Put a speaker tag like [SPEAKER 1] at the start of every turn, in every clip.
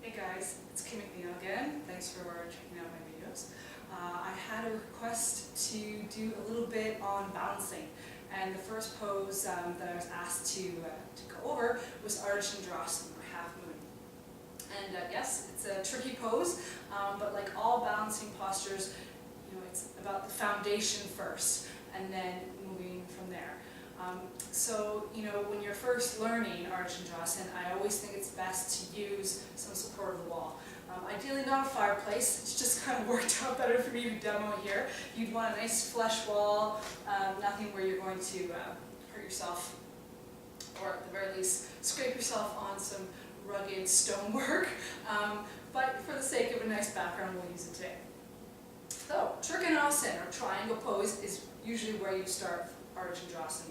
[SPEAKER 1] Hey guys, it's McNeil again. Thanks for checking out my videos. I had a request to do a little bit on balancing, and the first pose that I was asked to go over was Ardha Chandrasana, or half moon. And yes, it's a tricky pose, but like all balancing postures, it's about the foundation first, and then moving from there. So, when you're first learning Ardha Chandrasana, I always think it's best to use some support of the wall. Ideally not a fireplace, it's just kind of worked out better for me to demo here. You'd want a nice flush wall, nothing where you're going to hurt yourself, or at the very least scrape yourself on some rugged stonework. But for the sake of a nice background, we'll use it today. So, Trikonasana, or triangle pose, is usually where you start Ardha Chandrasana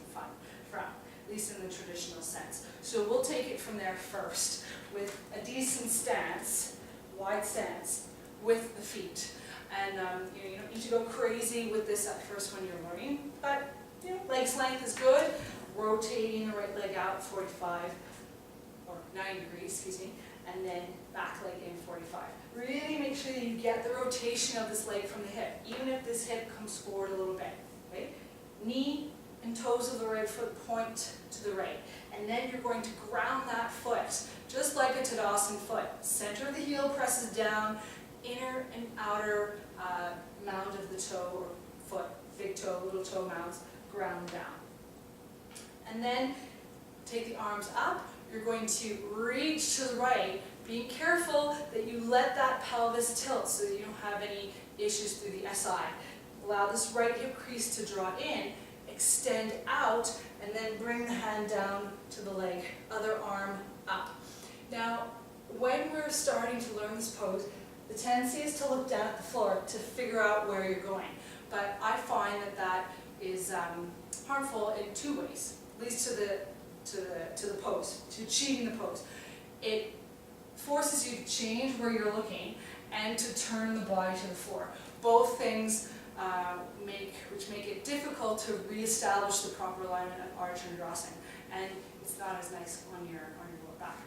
[SPEAKER 1] from, at least in the traditional sense. So we'll take it from there first, with a decent stance, wide stance, with the feet. And you don't need to go crazy with this at first when you're learning, but leg's length is good. Rotating the right leg out 45, or 90 degrees, excuse me, and then back leg in 45. Really make sure that you get the rotation of this leg from the hip, even if this hip comes forward a little bit. Okay? Knee and toes of the right foot point to the right. And then you're going to ground that foot, just like a Tadasana foot. Center of the heel presses down, inner and outer mound of the toe or foot, big toe, little toe mounds, ground down. And then take the arms up. You're going to reach to the right, being careful that you let that pelvis tilt so that you don't have any issues through the SI. Allow this right hip crease to draw in, extend out, and then bring the hand down to the leg, other arm up. Now, when we're starting to learn this pose, the tendency is to look down at the floor to figure out where you're going. But I find that is harmful in two ways, at least to the pose, to achieving the pose. It forces you to change where you're looking and to turn the body to the floor. Both things which make it difficult to reestablish the proper alignment of Ardha Chandrasana, and it's not as nice on your lower back.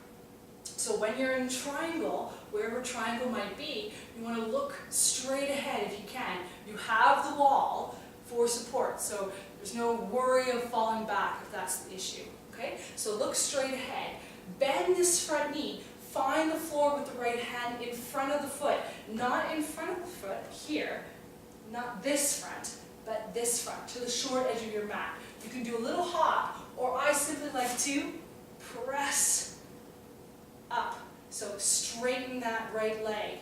[SPEAKER 1] So when you're in triangle, wherever triangle might be, you want to look straight ahead if you can. You have the wall for support, so there's no worry of falling back if that's the issue. Okay? So look straight ahead. Bend this front knee. Find the floor with the right hand in front of the foot. Not in front of the foot, here. Not this front, but this front, to the short edge of your mat. You can do a little hop, or I simply like to press up. So straighten that right leg.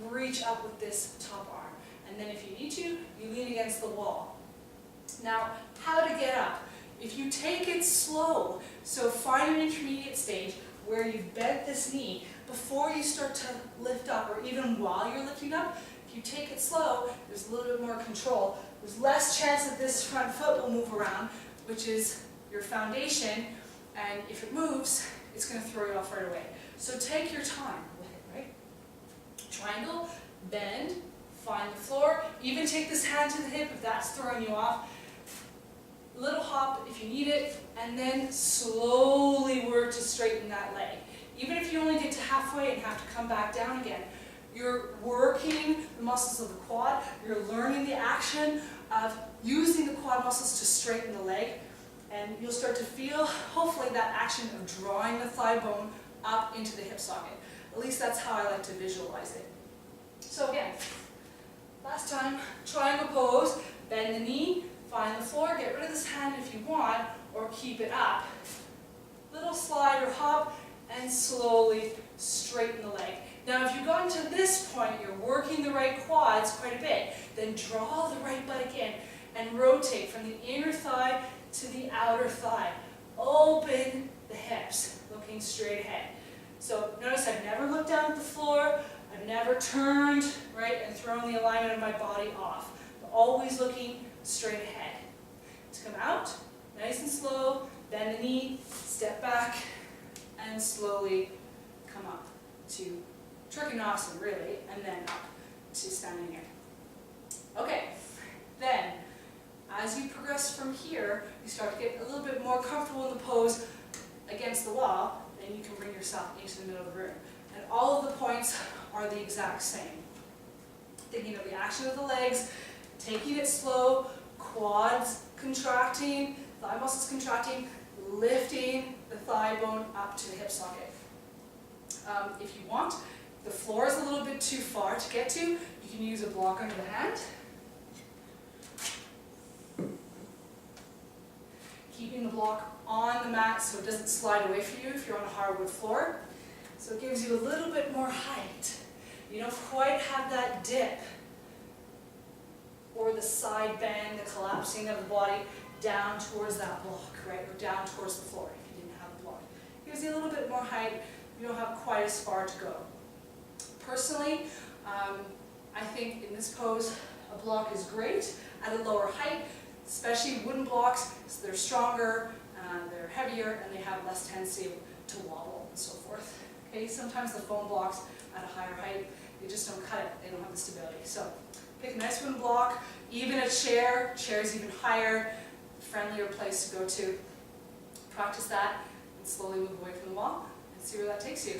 [SPEAKER 1] Reach up with this top arm. And then if you need to, you lean against the wall. Now, how to get up? If you take it slow, so find an intermediate stage where you've bent this knee before you start to lift up, or even while you're lifting up. If you take it slow, there's a little bit more control. There's less chance that this front foot will move around, which is your foundation, and if it moves, it's going to throw you off right away. So take your time with it, right? Triangle, bend, find the floor, even take this hand to the hip if that's throwing you off. Little hop if you need it, and then slowly work to straighten that leg. Even if you only get to halfway and have to come back down again, you're working the muscles of the quad, you're learning the action of using the quad muscles to straighten the leg, and you'll start to feel, hopefully, that action of drawing the thigh bone up into the hip socket. At least that's how I like to visualize it. So again, last time, triangle pose, bend the knee, find the floor, get rid of this hand if you want, or keep it up. Little slide or hop, and slowly straighten the leg. Now if you've gotten to this point, you're working the right quads quite a bit, then draw the right buttock in and rotate from the inner thigh to the outer thigh. Open the hips, looking straight ahead. So notice I've never looked down at the floor, I've never turned, right, and thrown the alignment of my body off. I'm always looking straight ahead. To come out, nice and slow, bend the knee, step back, and slowly come up to Trikonasana, really, and then up to standing here. Okay, then, as you progress from here, you start to get a little bit more comfortable in the pose against the wall, then you can bring yourself into the middle of the room. And all of the points are the exact same. Thinking of the action of the legs, taking it slow, quads contracting, thigh muscles contracting, lifting the thigh bone up to the hip socket. If you want, the floor is a little bit too far to get to, you can use a block under the hand. Keeping the block on the mat so it doesn't slide away from you if you're on a hardwood floor. So it gives you a little bit more height. You don't quite have that dip or the side bend, the collapsing of the body down towards that block, right? Or down towards the floor if you didn't have the block. It gives you a little bit more height. You don't have quite as far to go. Personally, I think in this pose, a block is great at a lower height, especially wooden blocks, so they're stronger, they're heavier, and they have less tendency to wobble and so forth. Okay, sometimes the foam blocks at a higher height, they just don't cut it, they don't have the stability. So pick a nice wooden block, even a chair, chair's even higher, friendlier place to go to. Practice that and slowly move away from the wall and see where that takes you.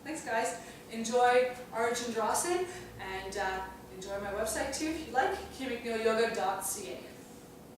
[SPEAKER 1] Thanks guys. Enjoy Ardha Chandrasana and enjoy my website too if you like, McNeilyoga.ca.